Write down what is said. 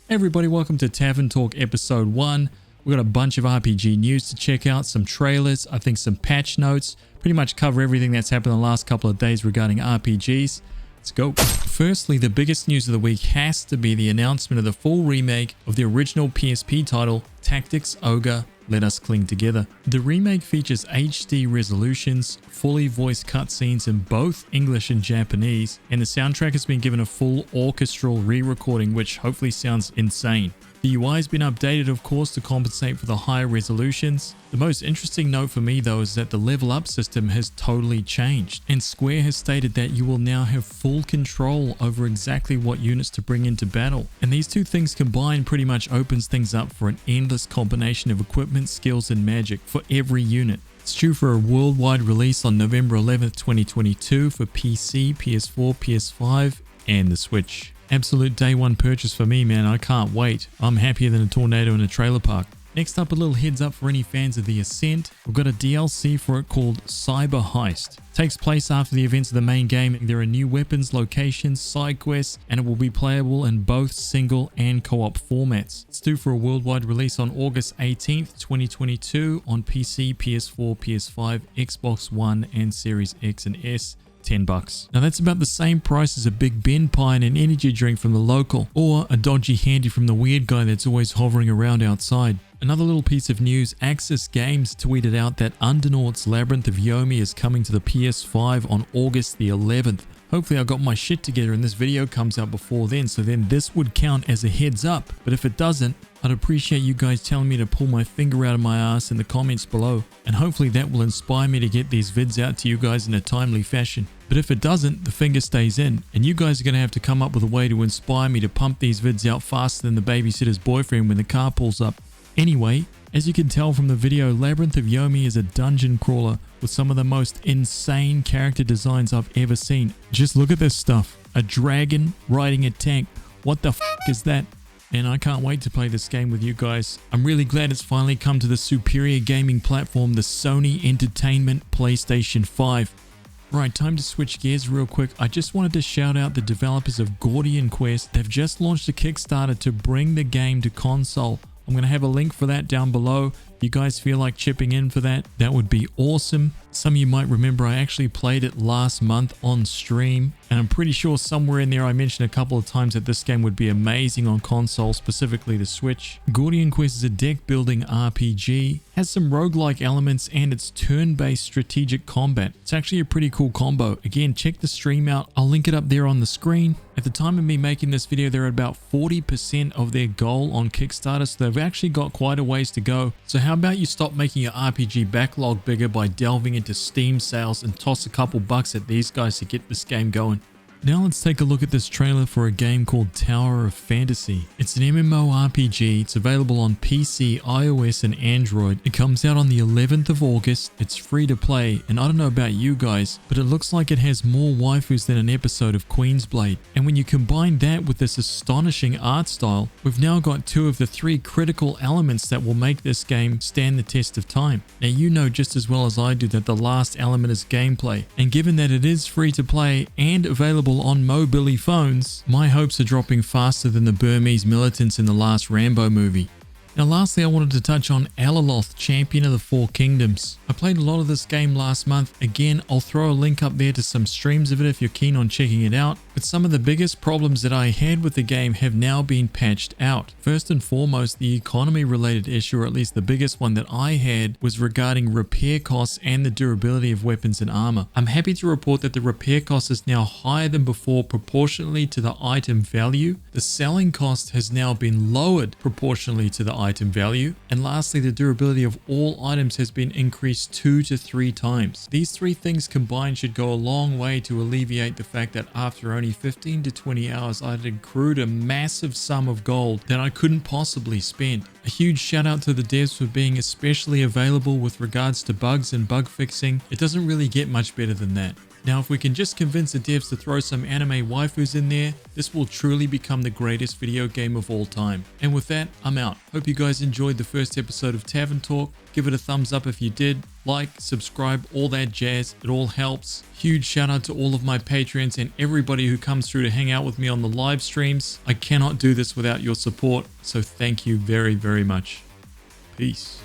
Hey everybody, welcome to Tavern Talk episode 1. We've got a bunch of RPG news to check out, some trailers, I think some patch notes, pretty much cover everything that's happened in the last couple of days regarding RPGs. Let's go. Firstly, the biggest news of the week has to be the announcement of the full remake of the original PSP title, Tactics Ogre, Let Us Cling Together. The remake features HD resolutions, fully voiced cutscenes in both English and Japanese, and the soundtrack has been given a full orchestral re-recording, which hopefully sounds insane. The UI has been updated, of course, to compensate for the higher resolutions. The most interesting note for me though is that the level up system has totally changed, and Square has stated that you will now have full control over exactly what units to bring into battle. And these two things combined pretty much opens things up for an endless combination of equipment, skills and magic for every unit. It's due for a worldwide release on November 11th, 2022 for PC, PS4, PS5 and the Switch. Absolute day one purchase for me, man. I can't wait. I'm happier than a tornado in a trailer park. Next up, a little heads up for any fans of the Ascent. We've got a DLC for it called Cyber Heist. It takes place after the events of the main game. There are new weapons, locations, side quests, and it will be playable in both single and co-op formats. It's due for a worldwide release on August 18th, 2022 on PC, PS4, PS5, Xbox One, and Series X and S. $10. Now that's about the same price as a Big Ben pie and an energy drink from the local, or a dodgy handy from the weird guy that's always hovering around outside. Another little piece of news, Axis Games tweeted out that Undernaut's Labyrinth of Yomi is coming to the PS5 on August the 11th. Hopefully I got my shit together and this video comes out before then, so then this would count as a heads up. But if it doesn't, I'd appreciate you guys telling me to pull my finger out of my ass in the comments below. And hopefully that will inspire me to get these vids out to you guys in a timely fashion. But if it doesn't, the finger stays in. And you guys are going to have to come up with a way to inspire me to pump these vids out faster than the babysitter's boyfriend when the car pulls up. Anyway, as you can tell from the video, Labyrinth of Yomi is a dungeon crawler with some of the most insane character designs I've ever seen. Just look at this stuff. A dragon riding a tank. What the f*** is that? And I can't wait to play this game with you guys. I'm really glad it's finally come to the superior gaming platform, the Sony Entertainment PlayStation 5. Right, time to switch gears real quick. I just wanted to shout out the developers of Gordian Quest. They've just launched a Kickstarter to bring the game to console. I'm going to have a link for that down below. If you guys feel like chipping in for that, that would be awesome. Some of you might remember I actually played it last month on stream, and I'm pretty sure somewhere in there I mentioned a couple of times that this game would be amazing on console, specifically the Switch. Gordian Quest is a deck building RPG, has some roguelike elements, and it's turn-based strategic combat. It's actually a pretty cool combo. Again, check the stream out. I'll link it up there on the screen. At the time of me making this video, they're at about 40% of their goal on Kickstarter, so they've actually got quite a ways to go. So how about you stop making your RPG backlog bigger by delving into Steam sales and toss a couple bucks at these guys to get this game going. Now let's take a look at this trailer for a game called Tower of Fantasy. It's an MMORPG. It's available on PC, iOS and Android. It comes out on the 11th of August. It's free to play, and I don't know about you guys, but it looks like it has more waifus than an episode of Queen's Blade. And when you combine that with this astonishing art style, we've now got two of the three critical elements that will make this game stand the test of time. Now you know just as well as I do that the last element is gameplay, and given that it is free to play and available on mobile phones, my hopes are dropping faster than the Burmese militants in the last Rambo movie. Now lastly, I wanted to touch on Elloth, Champion of the Four Kingdoms. I played a lot of this game last month. Again, I'll throw a link up there to some streams of it if you're keen on checking it out. But some of the biggest problems that I had with the game have now been patched out. First and foremost, the economy related issue, or at least the biggest one that I had, was regarding repair costs and the durability of weapons and armor. I'm happy to report that the repair cost is now higher than before proportionally to the item value. The selling cost has now been lowered proportionally to the item value. And lastly, the durability of all items has been increased 2 to 3 times. These three things combined should go a long way to alleviate the fact that after only 15 to 20 hours I had accrued a massive sum of gold that I couldn't possibly spend. A huge shout out to the devs for being especially available with regards to bugs and bug fixing. It doesn't really get much better than that. Now, if we can just convince the devs to throw some anime waifus in there, this will truly become the greatest video game of all time. And with that, I'm out. Hope you guys enjoyed the first episode of Tavern Talk. Give it a thumbs up if you did. Like, subscribe, all that jazz. It all helps. Huge shout out to all of my Patreons and everybody who comes through to hang out with me on the live streams. I cannot do this without your support, so thank you very, very much. Peace.